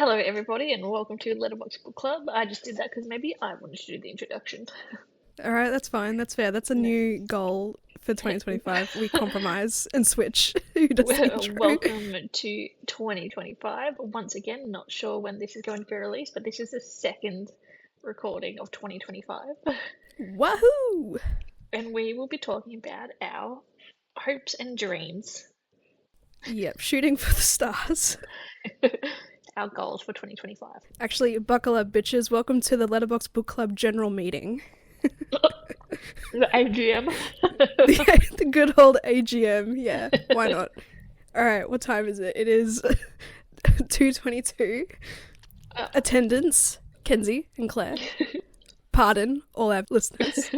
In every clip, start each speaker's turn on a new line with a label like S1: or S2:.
S1: Hello, everybody, and welcome to Letterboxbookclub. I just did that because maybe I wanted to do the introduction.
S2: All right, that's fine. That's fair. That's a new goal for 2025. We compromise and switch. Who does the intro?
S1: Welcome to 2025. Once again, not sure when this is going to be released, but this is the second recording of 2025.
S2: Wahoo!
S1: And we will be talking about our hopes and dreams.
S2: Yep, shooting for the stars.
S1: Our goals for 2025.
S2: Actually, buckle up, bitches. Welcome to the Letterbox Book Club general meeting.
S1: The AGM.
S2: The good old AGM. Yeah, why not? All right, what time is it? It is 2:22. Attendance, Kenzie and Claire. Pardon all our listeners.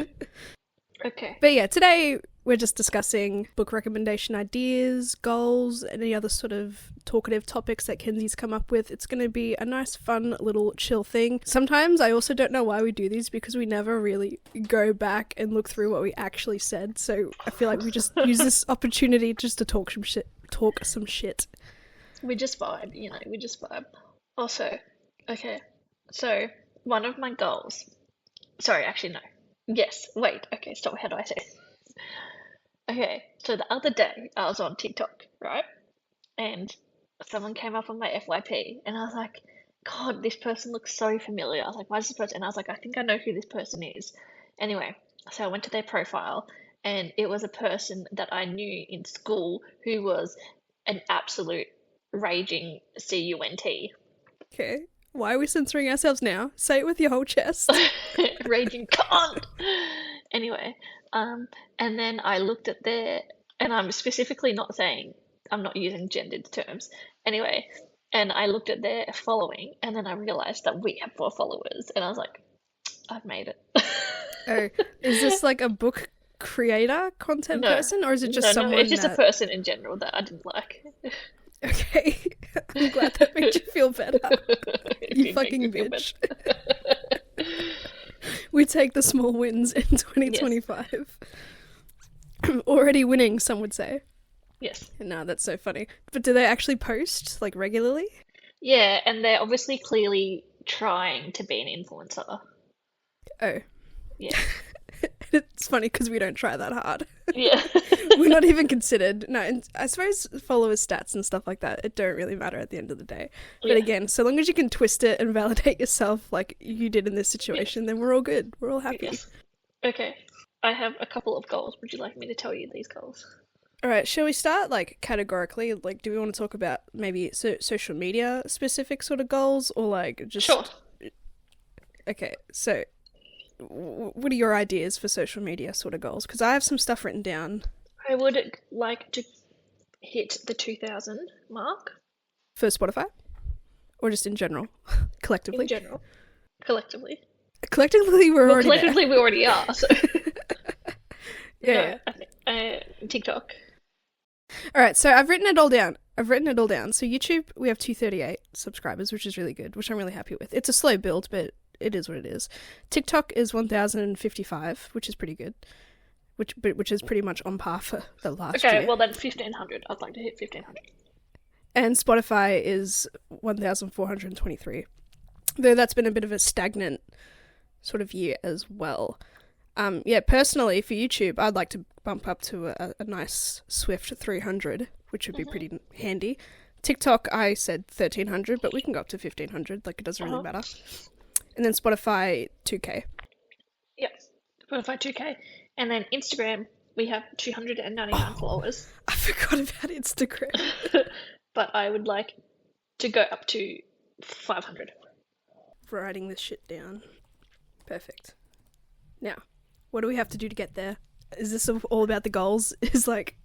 S1: Okay.
S2: But yeah, today we're just discussing book recommendation ideas, goals, any other sort of talkative topics that Kenzie's come up with. It's going to be a nice, fun, little chill thing. Sometimes I also don't know why we do these because we never really go back and look through what we actually said. So I feel like we just use this opportunity just to talk some shit.
S1: We just vibe, we just vibe. Also, okay, so one of my goals. Sorry, actually, no. Yes, wait, okay, stop, how do I say it? Okay, so the other day I was on TikTok, right? And someone came up on my FYP and I was like, God, this person looks so familiar. I was like, why is this person? And I was like, I think I know who this person is. Anyway, so I went to their profile and it was a person that I knew in school who was an absolute raging cunt.
S2: Okay. Why are we censoring ourselves now? Say it with your whole chest.
S1: Raging cunt. Anyway, and then I looked at their, and I'm specifically not saying, I'm not using gendered terms. Anyway, and I looked at their following, and then I realized that we have 4 followers, and I was like, I've made it.
S2: Oh, is this like a book creator content person, or is it just someone?
S1: No, it's just a person in general that I didn't like.
S2: Okay, I'm glad that made you feel better. You fucking bitch. We take the small wins in 2025. Yes. Already winning, some would say.
S1: Yes.
S2: No, that's so funny. But do they actually post, like, regularly?
S1: Yeah, and they're obviously clearly trying to be an influencer.
S2: Oh.
S1: Yeah.
S2: It's funny because we don't try that hard.
S1: Yeah.
S2: We're not even considered. No, and I suppose followers stats and stuff like that, it don't really matter at the end of the day. But again, so long as you can twist it and validate yourself like you did in this situation, then we're all good. We're all happy.
S1: Yes. Okay. I have a couple of goals. Would you like me to tell you these goals?
S2: All right, shall we start like categorically? Like, do we want to talk about maybe social media specific sort of goals or like just...
S1: Sure.
S2: Okay, so what are your ideas for social media sort of goals? Because I have some stuff written down.
S1: I would like to hit the 2,000 mark.
S2: For Spotify? Or just in general? Collectively?
S1: In general. Collectively.
S2: Collectively, we're already
S1: collectively
S2: there.
S1: We already are. So.
S2: Yeah.
S1: No, TikTok.
S2: All right, so I've written it all down. So YouTube, we have 238 subscribers, which is really good, which I'm really happy with. It's a slow build, but it is what it is. TikTok is 1,055, which is pretty good. Which is pretty much on par for the last year.
S1: Okay, well then 1,500. I'd like to hit 1,500.
S2: And Spotify is 1,423. Though that's been a bit of a stagnant sort of year as well. Yeah, personally for YouTube, I'd like to bump up to a nice swift 300, which would be pretty handy. TikTok, I said 1,300, but we can go up to 1,500. Like, it doesn't really matter. And then Spotify, 2K.
S1: Yep, Spotify 2K. And then Instagram, we have 299 followers.
S2: I forgot about Instagram.
S1: But I would like to go up to 500.
S2: Writing this shit down. Perfect. Now, what do we have to do to get there? Is this all about the goals? Is like,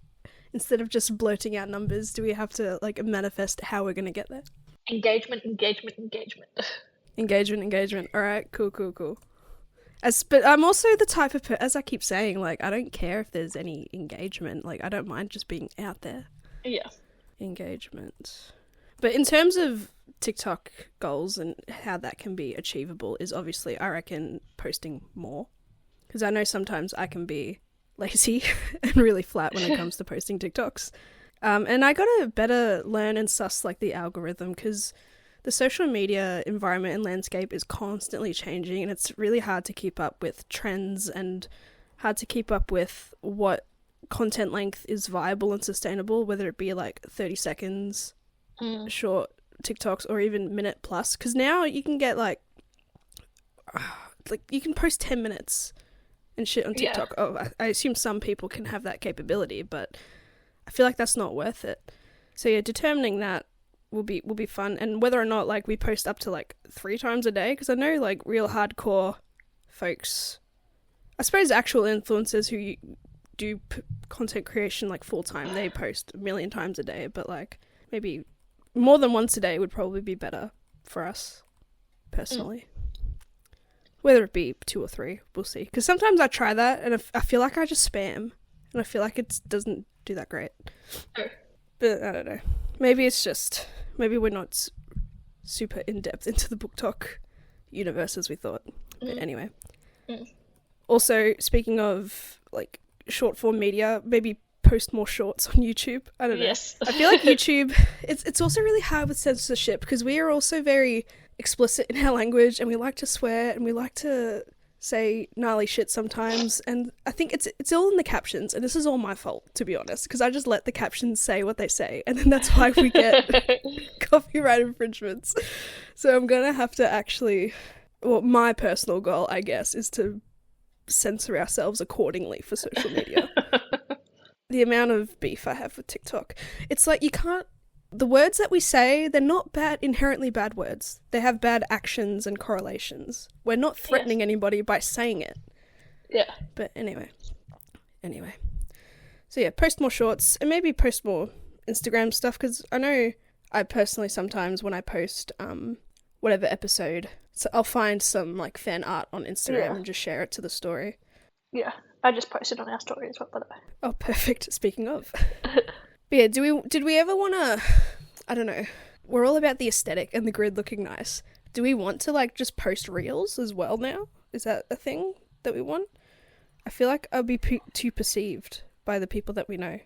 S2: instead of just blurting out numbers, do we have to like manifest how we're going to get there?
S1: Engagement.
S2: Engagement. All right, cool. But I'm also the type of as I keep saying, like, I don't care if there's any engagement. Like, I don't mind just being out there.
S1: Yeah.
S2: Engagement. But in terms of TikTok goals and how that can be achievable is obviously, I reckon, posting more. Because I know sometimes I can be lazy and really flat when it comes to posting TikToks. And I gotta better learn and suss like the algorithm because the social media environment and landscape is constantly changing, and it's really hard to keep up with trends and hard to keep up with what content length is viable and sustainable, whether it be like 30 seconds short TikToks or even minute plus. Because now you can get like you can post 10 minutes and shit on TikTok. Yeah. Oh, I assume some people can have that capability, but I feel like that's not worth it. So yeah, determining that will be fun, and whether or not like we post up to like 3 times a day, because I know like real hardcore folks, I suppose actual influencers who do content creation like full time, they post 1 million times a day, but like maybe more than once a day would probably be better for us personally. Whether it be 2 or 3, we'll see. Because sometimes I try that and I feel like I just spam, and I feel like it doesn't do that great. But I don't know. Maybe it's just, maybe we're not super in-depth into the book talk universe as we thought. But anyway. Also, speaking of like short form media, maybe post more shorts on YouTube. I don't know. Yes. I feel like YouTube, it's also really hard with censorship, because we are also very explicit in our language, and we like to swear, and we like to say gnarly shit sometimes, and I think it's all in the captions, and this is all my fault, to be honest, because I just let the captions say what they say, and then that's why we get copyright infringements. So I'm gonna have to actually, well, my personal goal, I guess, is to censor ourselves accordingly for social media. The amount of beef I have with TikTok, it's like you can't, the words that we say, they're not inherently bad words. They have bad actions and correlations. We're not threatening anybody by saying it. Yeah. But anyway. So yeah, post more shorts, and maybe post more Instagram stuff, because I know I personally sometimes when I post whatever episode, so I'll find some like fan art on Instagram and just share it to the story. Yeah, I just posted on our story as well, by the way. Oh, perfect. Speaking of. But yeah, did we ever want to, I don't know, we're all about the aesthetic and the grid looking nice. Do we want to like just post reels as well now? Is that a thing that we want? I feel like I'll be too perceived by the people that we know.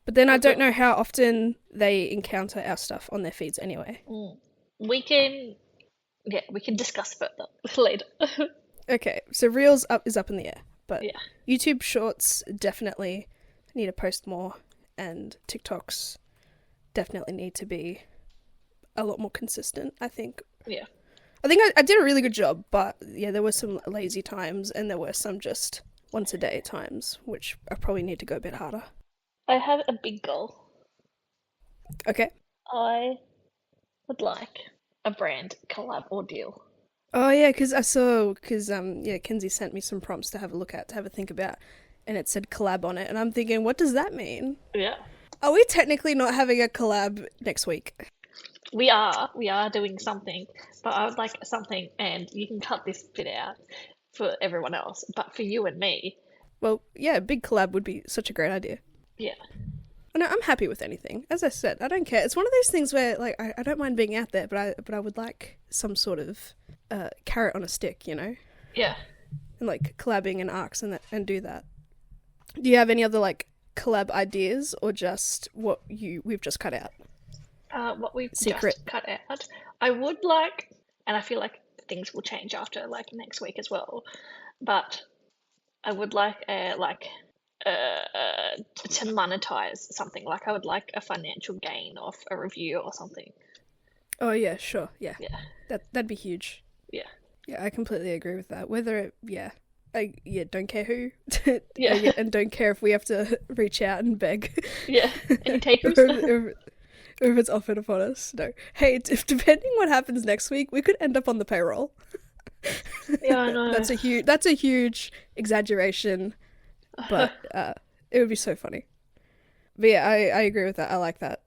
S2: But then I don't know how often they encounter our stuff on their feeds anyway. We can discuss further later. Okay, so reels is up in the air, but YouTube shorts definitely need to post more. And TikToks definitely need to be a lot more consistent, I think. Yeah. I think I did a really good job, but yeah, there were some lazy times, and there were some just once a day times, which I probably need to go a bit harder. I have a big goal. Okay. I would like a brand collab or deal. Oh yeah, because Kenzie sent me some prompts to have a look at, to have a think about. And it said collab on it, and I'm thinking, what does that mean? Yeah. Are we technically not having a collab next week? We are doing something, but I would like something, and you can cut this bit out for everyone else, but for you and me. Well, yeah, a big collab would be such a great idea. Yeah. No, I'm happy with anything. As I said, I don't care. It's one of those things where, like, I don't mind being out there, but I would like some sort of carrot on a stick, you know? Yeah. And like collabing and arcs and do that. Do you have any other like collab ideas, or just what we've just cut out? What we've just cut out. I would like, and I feel like things will change after like next week as well, but I would like to monetize something. Like I would like a financial gain off a review or something. Oh yeah, sure, yeah. That'd be huge. Yeah. Yeah, I completely agree with that. I don't care who. And don't care if we have to reach out and beg. Yeah, any takers? or if it's offered upon us. No. Hey, depending what happens next week, we could end up on the payroll. Yeah, I know. That's a huge exaggeration, but it would be so funny. But yeah, I agree with that. I like that.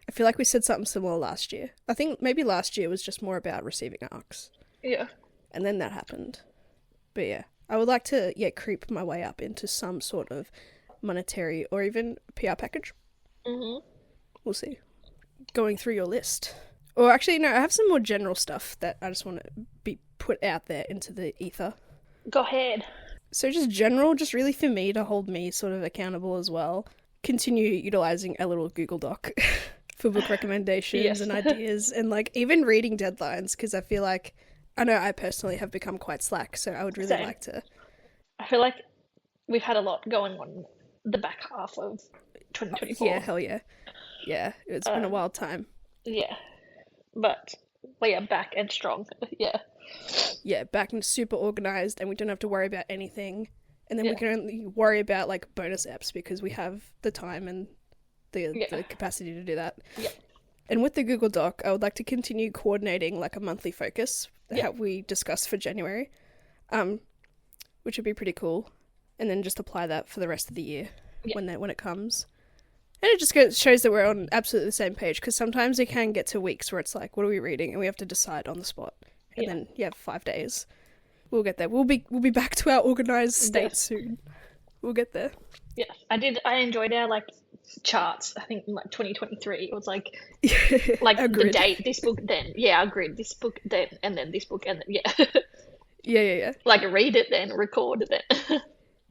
S2: I feel like we said something similar last year. I think maybe last year was just more about receiving arcs. Yeah. And then that happened. But yeah. I would like to, creep my way up into some sort of monetary or even PR package. Mm-hmm. We'll see. Going through your list. Or actually, no, I have some more general stuff that I just want to be put out there into the ether. Go ahead. So just general, just really for me to hold me sort of accountable as well. Continue utilising a little Google Doc for book recommendations
S1: Yes.
S2: and ideas, and like even reading deadlines, because I feel like I know I personally have become quite slack, so I would really
S1: Same.
S2: like to.
S1: I feel like we've had a lot going on the back half of
S2: Yeah,
S1: 2024.
S2: hell yeah. Yeah, it's been a
S1: Um,
S2: wild time.
S1: yeah, but we are back and strong. Yeah,
S2: Yeah, back and super organized, and we don't have to worry about anything. And then we
S1: yeah,
S2: can only worry about like bonus apps because we have the time and
S1: yeah,
S2: the capacity to do that.
S1: yeah,
S2: And with the Google Doc, I would like to continue coordinating like a monthly focus
S1: yeah,
S2: that we discussed for January, which would be pretty cool. And then just apply that for the rest of the year
S1: yeah,
S2: when it comes. And it just shows that we're on absolutely the same page, because sometimes it can get to weeks where it's like, what are we reading? And we have to decide on the spot. And
S1: yeah.
S2: then you have 5 days. We'll get there. We'll be back to our organized state
S1: Yes.
S2: soon. We'll get there.
S1: Yeah. I enjoyed our like charts. I think in like 2023, it was like
S2: A
S1: the
S2: grid.
S1: date, this book, then yeah, our grid, this book, then and then this book, and then yeah,
S2: Yeah.
S1: like read it, then record it, then.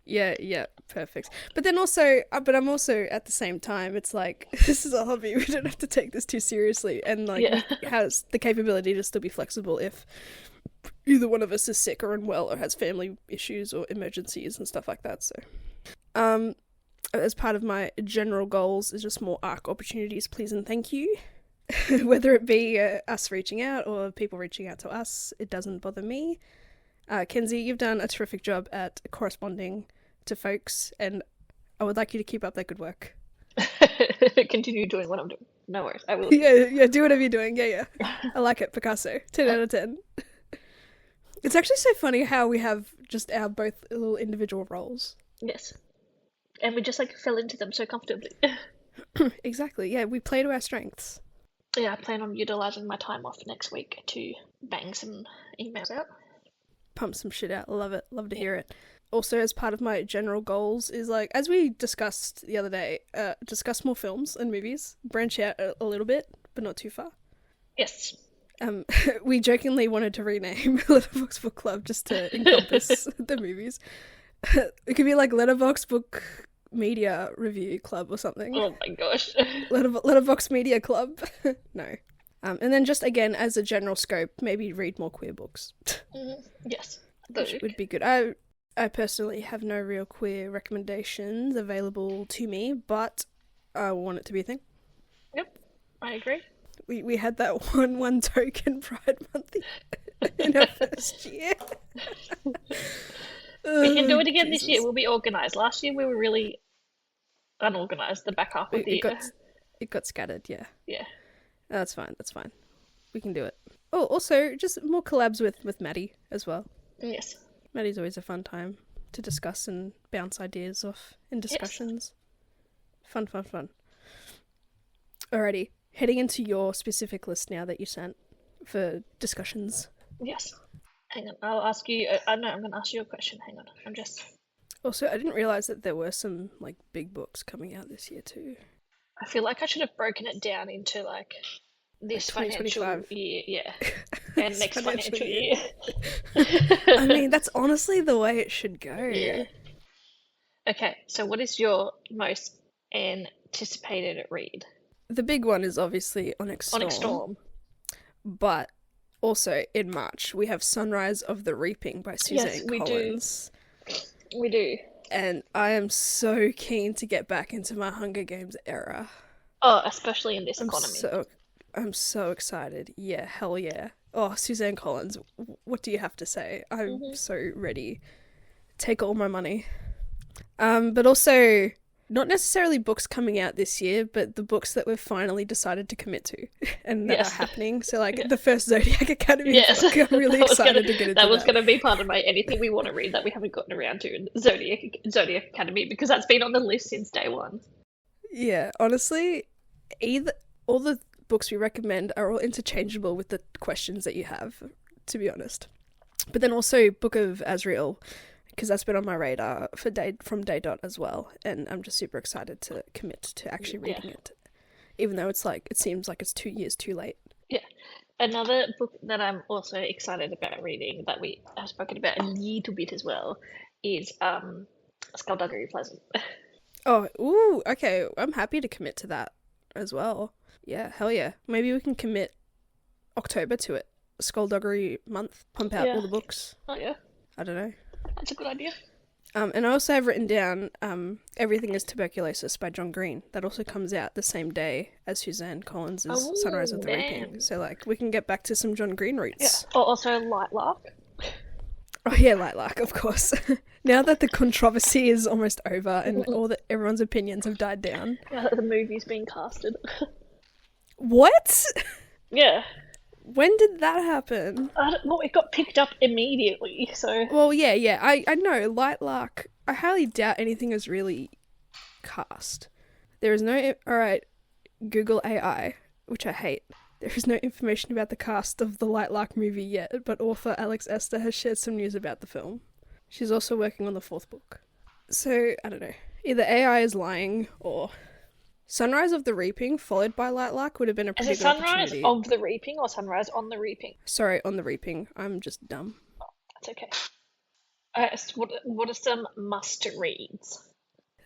S2: Yeah, perfect. But then also, but I'm also at the same time, it's like, this is a hobby. We don't have to take this too seriously. And like,
S1: Yeah.
S2: it has the capability to still be flexible if either one of us is sick or unwell or has family issues or emergencies and stuff like that. So, as part of my general goals is just more ARC opportunities, please and thank you. Whether it be us reaching out or people reaching out to us, it doesn't bother me. Kenzie, you've done a terrific job at corresponding to folks, and I would like you to keep up that good work.
S1: Continue doing what I'm doing. No worries, I will.
S2: Yeah, do whatever you're doing. Yeah. I like it, Picasso. 10 out of 10. It's actually so funny how we have just our both little individual roles.
S1: Yes, and we just like fell into them so comfortably.
S2: Exactly, yeah, we play to our strengths.
S1: Yeah, I plan on utilizing my time off next week to bang some emails out.
S2: Pump some shit out. Love it. Love to hear it. Also, as part of my general goals is like, as we discussed the other day, discuss more films and movies, branch out a little bit, but not too far.
S1: Yes.
S2: We jokingly wanted to rename Letterbox Book Club just to encompass the movies. It could be like Letterbox Book Media Review Club or something.
S1: Oh my gosh.
S2: Letterbox Media Club. No. And then just again, as a general scope, maybe read more queer books.
S1: Yes.
S2: Which would be good. I personally have no real queer recommendations available to me, but I want it to be a thing.
S1: Yep, I agree.
S2: We had that one token Pride Month in our first year.
S1: We can do it again this
S2: Jesus.
S1: year. We'll be organised. Last year we were really unorganised, the back half of the year.
S2: It got scattered, yeah.
S1: Yeah.
S2: That's fine. We can do it. Oh, also, just more collabs with Maddie as well.
S1: Yes.
S2: Maddie's always a fun time to discuss and bounce ideas off in discussions. Yes. Fun. Alrighty, heading into your specific list now that you sent for discussions.
S1: Yes. Hang on, I'll ask you. I'm going to ask you a question. Hang on, I'm just.
S2: Also, I didn't realise that there were some like big books coming out this year too.
S1: I feel like I should have broken it down into like this
S2: like
S1: financial year, yeah, and next financial year.
S2: I mean, that's honestly the way it should go.
S1: Yeah. Okay, so what is your most anticipated read?
S2: The big one is obviously Onyx Storm. But also in March, we have Sunrise of the Reaping by Suzanne Collins.
S1: We do.
S2: And I am so keen to get back into my Hunger Games era.
S1: Oh, especially in this economy.
S2: I'm so excited. Yeah, hell yeah. Oh, Suzanne Collins, what do you have to say? I'm so ready. Take all my money. But also, not necessarily books coming out this year, but the books that we've finally decided to commit to and that are happening. So, like, the first Zodiac Academy book, I'm really excited to get into that.
S1: That was going to be part of my anything we want to read that we haven't gotten around to, Zodiac Academy, because that's been on the list since day one.
S2: Yeah, honestly, all the books we recommend are all interchangeable with the questions that you have, to be honest. But then also Book of Azrael, because that's been on my radar from Day Dot as well, and I'm just super excited to commit to actually reading it, even though it's like it seems like it's 2 years too late.
S1: Yeah. Another book that I'm also excited about reading that we have spoken about a little bit as well is Skullduggery Pleasant.
S2: Oh, ooh, okay. I'm happy to commit to that. as well. Yeah, hell yeah. Maybe we can commit October to it. Skullduggery month. Pump out
S1: Yeah.
S2: all the books.
S1: Oh yeah,
S2: I don't know.
S1: that's a good idea.
S2: And I also have written down Everything is Tuberculosis by John Green. That also comes out the same day as Suzanne Collins' Sunrise of the Reaping. So, like, we can get back to some John Green
S1: Yeah.
S2: roots.
S1: Oh, also Light Lark.
S2: Oh, yeah, Lightlark, of course. Now that the controversy is almost over and everyone's opinions have died down.
S1: Now that the movie's being casted.
S2: What?
S1: Yeah.
S2: When did that happen?
S1: Well, it got picked up immediately, so...
S2: Well, yeah, I know, Lightlark, I highly doubt anything is really cast. There is no... Alright, Google AI, which I hate. There is no information about the cast of the Lightlark movie yet, but author Alex Esther has shared some news about the film. She's also working on the 4th book. So, I don't know. Either AI is lying, or... Sunrise of the Reaping, followed by Lightlark, would have been a
S1: Is
S2: pretty
S1: it
S2: good
S1: Sunrise
S2: opportunity.
S1: of the Reaping or Sunrise on the Reaping?
S2: Sorry, on the Reaping. I'm just dumb.
S1: That's okay. Alright, so what are some must-reads?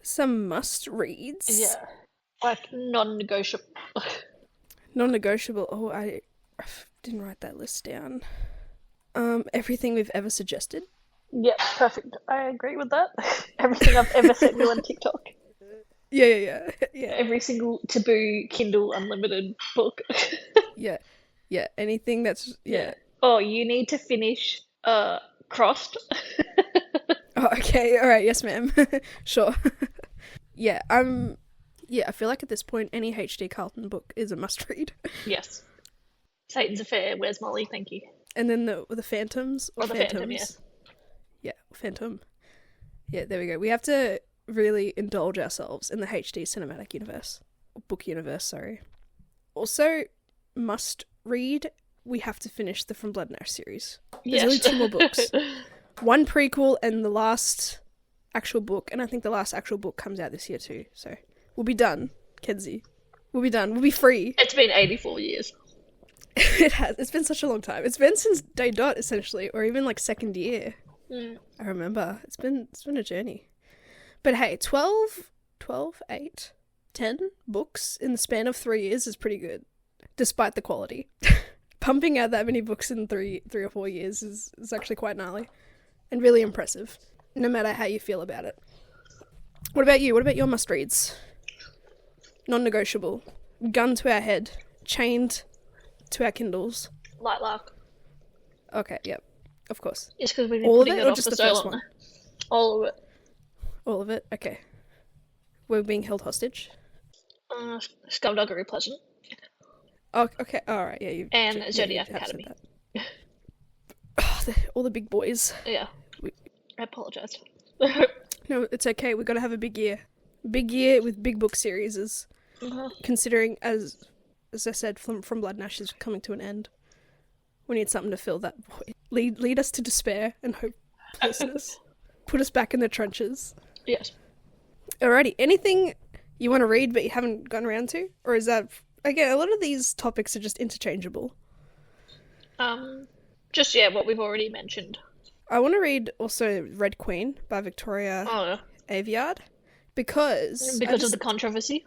S2: Some must-reads?
S1: Yeah. Like, non-negotiable.
S2: Non-negotiable. Oh, I didn't write that list down. Everything we've ever suggested.
S1: Yeah, perfect. I agree with that. Everything I've ever sent you on TikTok.
S2: Yeah.
S1: Every single Taboo Kindle Unlimited book.
S2: Yeah. Anything that's
S1: Oh, you need to finish Crossed.
S2: Oh, okay. All right. Yes, ma'am. Sure. Yeah. Yeah. I feel like at this point, any H.D. Carlton book is a must-read.
S1: Yes. Satan's Affair. Where's Molly? Thank you.
S2: And then the Phantoms.
S1: Or the Phantom, yes.
S2: Yeah, Phantom. Yeah, there we go. We have to really indulge ourselves in the HD cinematic universe. Or book universe, sorry. Also, must read, we have to finish the From Blood and Ash series. There's only 2 more books. One prequel and the last actual book, and I think the last actual book comes out this year too, so we'll be done, Kenzie. We'll be done. We'll be free.
S1: It's been 84 years.
S2: It has. It's been such a long time. It's been since day dot, essentially, or even like 2nd year. I remember. It's been a journey. But hey, 8, 10 books in the span of 3 years is pretty good, despite the quality. Pumping out that many books in three or 4 years is actually quite gnarly and really impressive, no matter how you feel about it. What about you? What about your must-reads? Non-negotiable. Gun to our head. Chained to our Kindles.
S1: Light Lark.
S2: Okay, yep. Of course.
S1: Just because we've been
S2: All of
S1: putting
S2: it,
S1: it
S2: or
S1: off
S2: just
S1: for
S2: the
S1: so
S2: first
S1: long.
S2: one?
S1: All of it.
S2: All of it? Okay. We're being held hostage?
S1: Skullduggery Pleasant.
S2: Oh, okay. Alright, yeah.
S1: And Zodiac
S2: have said
S1: Academy.
S2: that. Oh, all the big boys.
S1: Yeah. I apologise.
S2: No, it's okay. We've got to have a big year. Big year with big book series. Considering, as I said, From Blood and Ash is coming to an end. We need something to fill that void. Lead us to despair and hopelessness. Put us back in the trenches.
S1: Yes.
S2: Alrighty. Anything you want to read but you haven't gotten around to? Or is that... Again, a lot of these topics are just interchangeable.
S1: Just, what we've already mentioned.
S2: I want to read also Red Queen by Victoria Aveyard. Because
S1: of the controversy?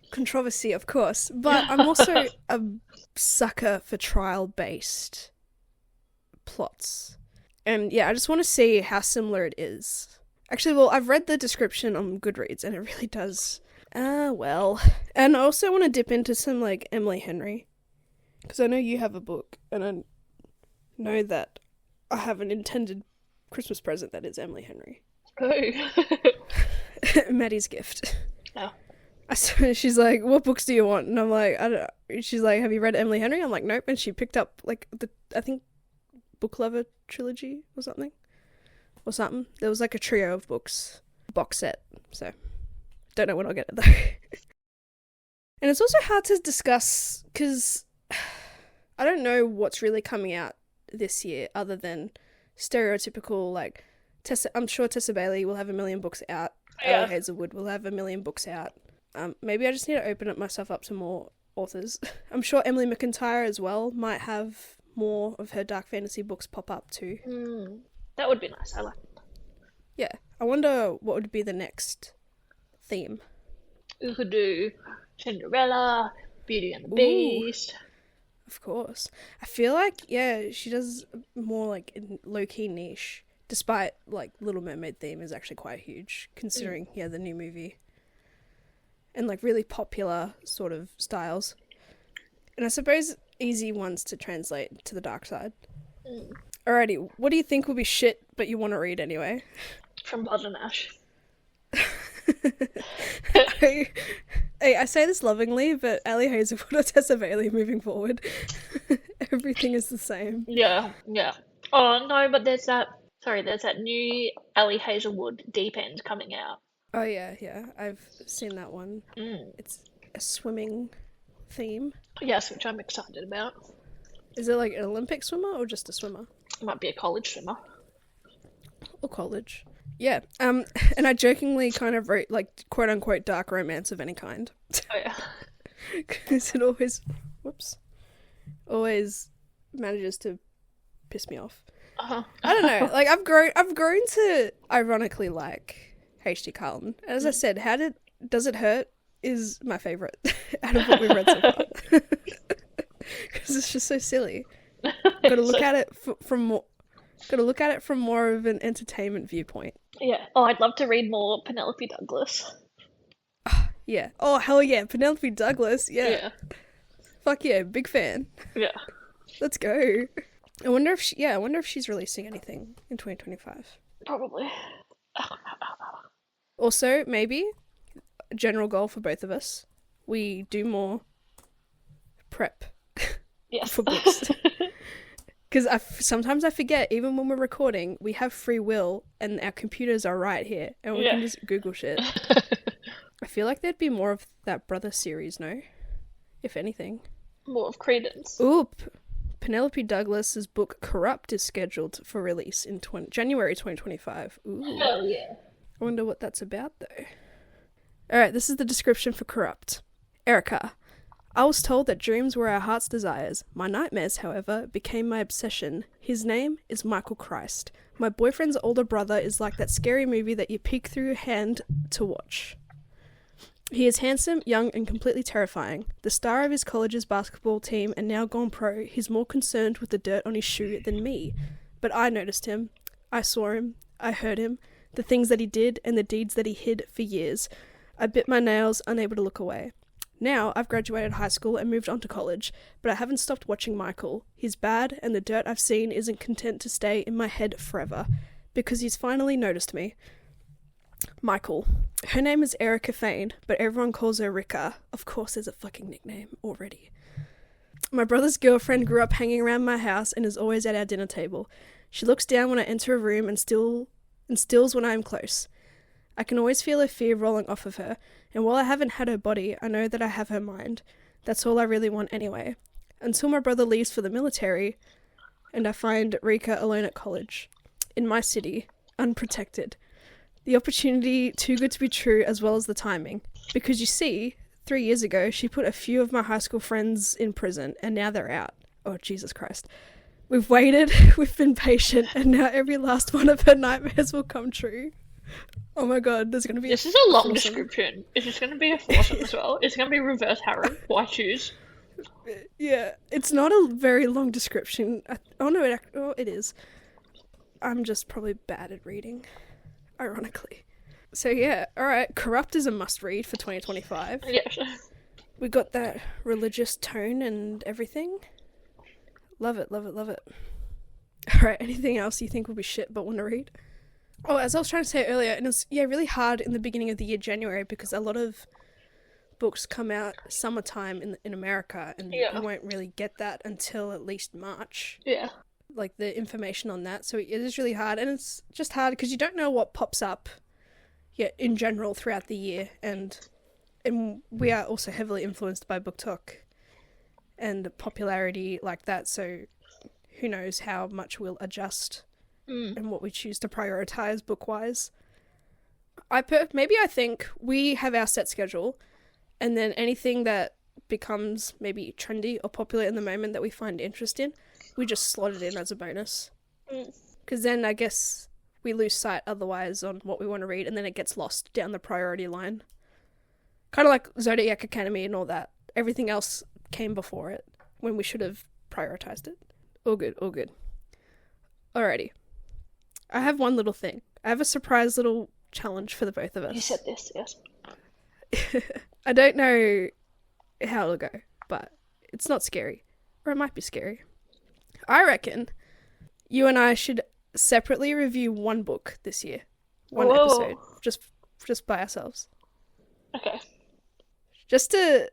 S2: Controversy, of course. But I'm also a sucker for trial-based plots. And yeah, I just want to see how similar it is. Actually, well, I've read the description on Goodreads and it really does. Well. And I also want to dip into some, like, Emily Henry. Because I know you have a book, and I know that I have an intended Christmas present that is Emily Henry.
S1: Oh.
S2: Maddie's gift.
S1: Oh.
S2: She's like, what books do you want? And I'm like, I don't know. She's like, have you read Emily Henry? I'm like, nope. And she picked up, like, I think, Book Lover trilogy or something. There was, like, a trio of books. Box set. So, don't know when I'll get it, though. And it's also hard to discuss, because I don't know what's really coming out this year, other than stereotypical, like, I'm sure Tessa Bailey will have 1 million books out. Ella Hazelwood will have 1 million books out. Maybe I just need to open myself up to more authors. I'm sure Emily McIntyre as well might have more of her dark fantasy books pop up too.
S1: That would be nice. I like it.
S2: Yeah. I wonder what would be the next theme.
S1: We could do Cinderella, Beauty and the
S2: Ooh.
S1: Beast.
S2: Of course. I feel like, yeah, she does more like low-key niche, despite like Little Mermaid theme is actually quite huge, considering, yeah, the new movie. And like really popular sort of styles. And I suppose easy ones to translate to the dark side. Alrighty, what do you think will be shit but you want to read anyway?
S1: From Blood and Ash.
S2: I say this lovingly, but Ali Hazelwood or Tessa Bailey moving forward. Everything is the same.
S1: Yeah. Oh no, but there's that new Ellie Hazelwood Deep End coming out.
S2: Oh yeah, I've seen that one. It's a swimming theme.
S1: Yes, which I'm excited about.
S2: Is it like an Olympic swimmer or just a swimmer?
S1: It might be a college swimmer.
S2: Or college. Yeah. And I jokingly kind of wrote like quote unquote dark romance of any kind.
S1: Oh yeah.
S2: Because it always manages to piss me off.
S1: Uh-huh.
S2: I don't know. Like I've grown to ironically like H.D. Carlton. As I said, Does It Hurt is my favourite out of what we've read so far. Because it's just so silly. Got to look at it from more of an entertainment viewpoint.
S1: Yeah. Oh, I'd love to read more Penelope Douglas.
S2: Yeah. Oh hell yeah, Penelope Douglas. Yeah. Fuck yeah, big fan.
S1: Yeah.
S2: Let's go. I wonder if she's releasing anything in 2025.
S1: Probably.
S2: Also, maybe a general goal for both of us: we do more prep
S1: Yes.
S2: for books. Because sometimes I forget, even when we're recording, we have free will and our computers are right here and we can just Google shit. I feel like there'd be more of that brother series, no? If anything.
S1: More of Credence.
S2: Oop. Penelope Douglas's book Corrupt is scheduled for release in January 2025. Ooh.
S1: Hell yeah.
S2: I wonder what that's about, though. Alright, this is the description for Corrupt. Erica. I was told that dreams were our heart's desires. My nightmares, however, became my obsession. His name is Michael Christ. My boyfriend's older brother is like that scary movie that you peek through your hand to watch. He is handsome, young, and completely terrifying. The star of his college's basketball team and now gone pro, he's more concerned with the dirt on his shoe than me. But I noticed him. I saw him. I heard him. The things that he did and the deeds that he hid for years. I bit my nails, unable to look away. Now, I've graduated high school and moved on to college, but I haven't stopped watching Michael. He's bad, and the dirt I've seen isn't content to stay in my head forever, because he's finally noticed me. Michael. Her name is Erica Fane, but everyone calls her Rika. Of course there's a fucking nickname already. My brother's girlfriend grew up hanging around my house and is always at our dinner table. She looks down when I enter a room and stills when I am close. I can always feel her fear rolling off of her, and while I haven't had her body, I know that I have her mind. That's all I really want anyway. Until my brother leaves for the military, and I find Rika alone at college. In my city. Unprotected. The opportunity too good to be true, as well as the timing. Because you see, 3 years ago, she put a few of my high school friends in prison, and now they're out. Oh, Jesus Christ. We've waited, we've been patient, and now every last one of her nightmares will come true. Oh my god, there's going to be
S1: This is a long description. Is this going to be a foursome as well? It's going to be reverse harem. Why choose?
S2: Yeah, it's not a very long description. It is. I'm just probably bad at reading, ironically. So yeah, alright, Corrupt is a must-read for 2025.
S1: Yes.
S2: We got that religious tone and everything. Love it. Alright, anything else you think will be shit but want to read? Oh, as I was trying to say earlier, and it was really hard in the beginning of the year, January, because a lot of books come out summertime in America, and you won't really get that until at least March.
S1: Yeah.
S2: Like the information on that, so it is really hard, and it's just hard because you don't know what pops up in general throughout the year, and we are also heavily influenced by BookTok and popularity like that, so who knows how much we'll adjust and what we choose to prioritize book-wise. I think we have our set schedule, and then anything that becomes maybe trendy or popular in the moment that we find interest in, we just slot it in as a bonus. Because then I guess we lose sight otherwise on what we want to read, and then it gets lost down the priority line. Kind of like Zodiac Academy and all that. Everything else came before it when we should have prioritized it. All good, all good. Alrighty. I have one little thing. I have a surprise little challenge for the both of us.
S1: You said this, yes.
S2: I don't know how it'll go, but it's not scary. Or it might be scary. I reckon you and I should separately review one book this year. One episode. Just by ourselves.
S1: Okay.
S2: Just to,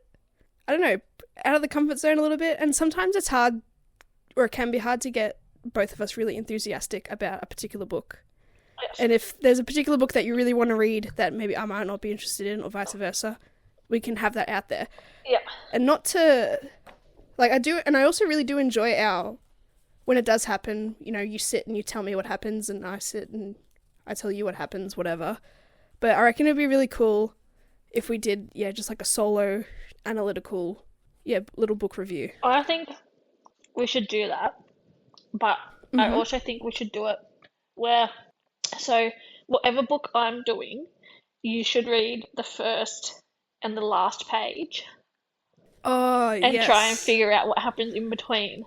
S2: I don't know, out of the comfort zone a little bit. And sometimes it's hard, or it can be hard to get both of us really enthusiastic about a particular book.
S1: Yes.
S2: And if there's a particular book that you really want to read that maybe I might not be interested in, or vice versa, we can have that out there.
S1: Yeah.
S2: And not to, like, I also really do enjoy when it does happen, you know, you sit and you tell me what happens, and I sit and I tell you what happens, whatever. But I reckon it'd be really cool if we did, just like a solo, analytical, little book review.
S1: I think we should do that, but I also think we should do it so whatever book I'm doing, you should read the first and the last page.
S2: Oh,
S1: and try and figure out what happens in between.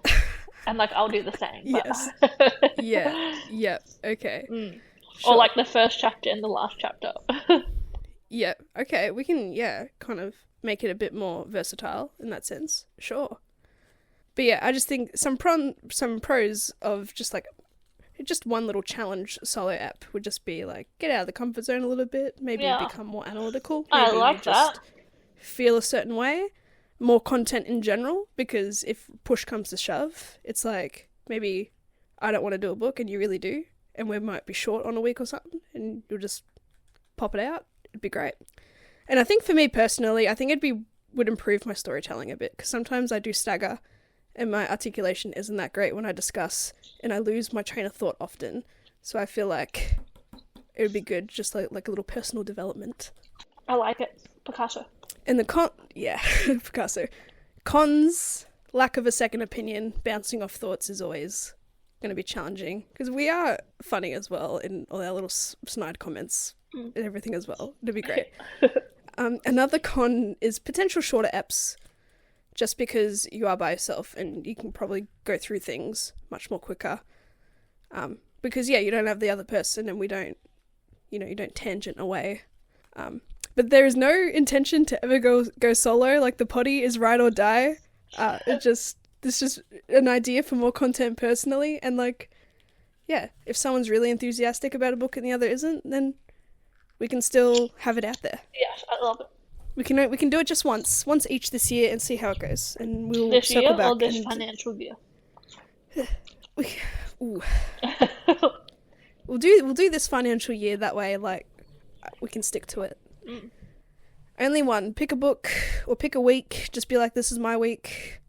S1: And, like, I'll do the same.
S2: Yes. Yeah. Okay.
S1: Sure. Or, like, the first chapter and the last chapter.
S2: Yeah. Okay. We can, kind of make it a bit more versatile in that sense. Sure. But yeah, I just think some pros of just one little challenge solo app would just be, like, get out of the comfort zone a little bit. Maybe become more analytical. Maybe
S1: I like that.
S2: Feel a certain way. More content in general, because if push comes to shove, it's like, maybe I don't want to do a book and you really do, and we might be short on a week or something, and you'll just pop it out. It'd be great. And I think for me personally, I think would improve my storytelling a bit, because sometimes I do stagger and my articulation isn't that great when I discuss, and I lose my train of thought often. So I feel like it would be good, just like a little personal development.
S1: I like it. Picasso.
S2: And Picasso. Cons, lack of a second opinion, bouncing off thoughts is always going to be challenging, because we are funny as well in all our little snide comments and everything as well. It'd be great. Another con is potential shorter eps, just because you are by yourself and you can probably go through things much more quicker. Because you don't have the other person, and we don't, you don't tangent away. But there is no intention to ever go solo. Like, the potty is ride or die. This is just an idea for more content personally. And, like, if someone's really enthusiastic about a book and the other isn't, then we can still have it out there.
S1: Yes, I love it.
S2: We can do it just once each this year, and see how it goes. And we'll
S1: this
S2: circle
S1: year
S2: back.
S1: Or this financial year?
S2: We'll do this financial year, that way, like, we can stick to it. Only one. Pick a book or pick a week. Just be like, this is my week,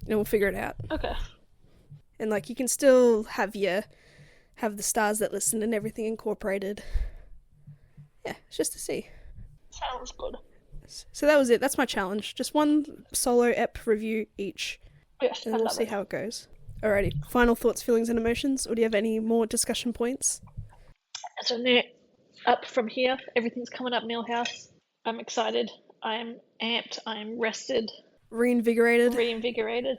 S2: and we'll figure it out.
S1: Okay.
S2: And, like, you can still have the stars that listen and everything incorporated. Yeah, it's just to see.
S1: Sounds good.
S2: So that was it. That's my challenge. Just one solo ep review each.
S1: Yes,
S2: and we'll see how it goes. Alrighty. Final thoughts, feelings, and emotions? Or do you have any more discussion points?
S1: So up from here, everything's coming up Millhouse. I'm excited. I'm amped. I'm rested.
S2: Reinvigorated.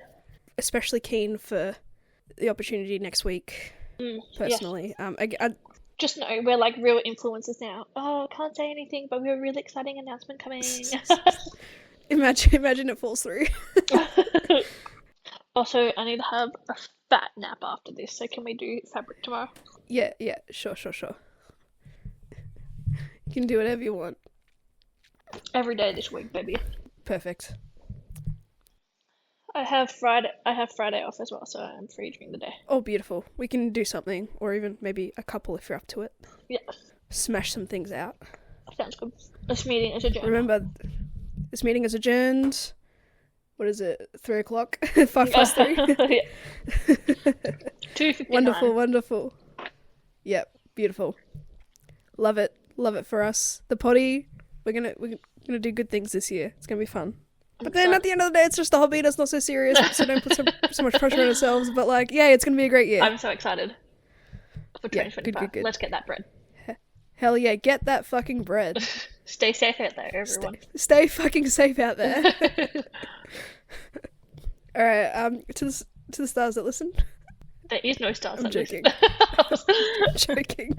S2: Especially keen for the opportunity next week, personally.
S1: Yes.
S2: I
S1: just know we're like real influencers now. Oh, can't say anything, but we have a really exciting announcement coming.
S2: Imagine it falls through.
S1: Also, I need to have a fat nap after this, so can we do fabric tomorrow?
S2: Yeah, sure. You can do whatever you want.
S1: Every day this week, baby.
S2: Perfect.
S1: I have Friday off as well, so I'm free during the day.
S2: Oh, beautiful. We can do something, or even maybe a couple if you're up to it.
S1: Yeah.
S2: Smash some things out.
S1: Sounds good. This meeting is adjourned.
S2: Remember, this meeting is adjourned. What is it? 3 o'clock? 3:05?
S1: Yeah. 2:59.
S2: Wonderful. Yep, beautiful. Love it for us. The potty. We're gonna do good things this year. It's gonna be fun. But then at the end of the day, it's just a hobby. That's not so serious. So don't put so much pressure on ourselves. But like, it's gonna be a great year.
S1: I'm so excited for 2025.
S2: Good.
S1: Let's get that bread.
S2: Hell yeah, get that fucking bread.
S1: Stay safe out there, everyone.
S2: Stay fucking safe out there. All right. To the stars that listen.
S1: There is no stars.
S2: I'm
S1: that
S2: joking.
S1: listen.
S2: Joking.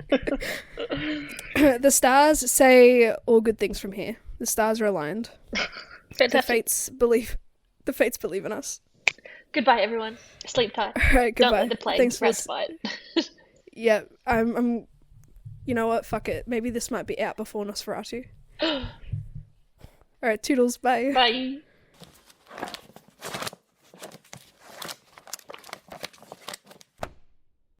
S2: The stars say all good things from here. The stars are aligned.
S1: Fantastic.
S2: The fates believe in us.
S1: Goodbye, everyone. Sleep tight.
S2: All right, goodbye.
S1: Don't let the plague
S2: Thanks for
S1: ratify it.
S2: Yeah, I'm. You know what? Fuck it. Maybe this might be out before Nosferatu. All right, toodles. Bye.
S1: Bye.